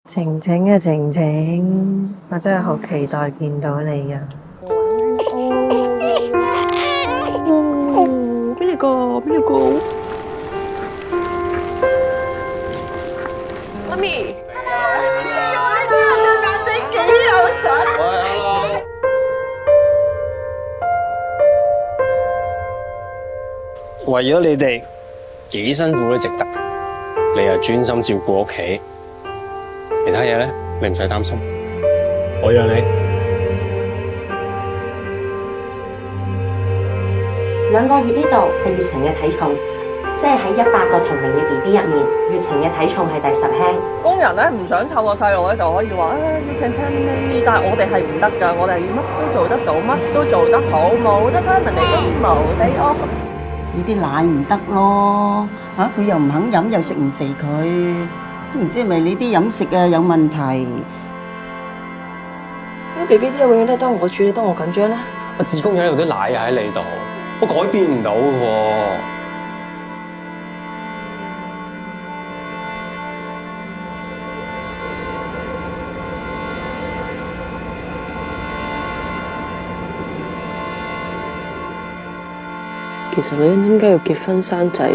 晴晴啊，晴晴，我真係好期待見到你啊！哦，邊嚟個？邊嚟個？媽咪，你對我對眼睛幾有神？為咗你哋幾辛苦都值得。你又專心照顧屋企，其他嘢咧你唔使擔心，我養你。2個月呢度係月晴嘅體重，即係喺100個同齡嘅 BB 入面，月晴嘅體重係第10輕。工人咧唔想湊個細路咧就可以話you can terminate me，但係我哋係唔得㗎，我哋乜都做得到，乜都做得好，冇得 terminate都冇 day off。你啲奶唔得咯，佢又唔肯飲，又食唔肥佢，都唔知係咪你啲飲食有問題。啲 B B 啲嘢永遠都係得我處理，得我緊張咧。我子宮有啲奶喺你度，我改變唔到嘅喎。其實你點解要結婚生仔？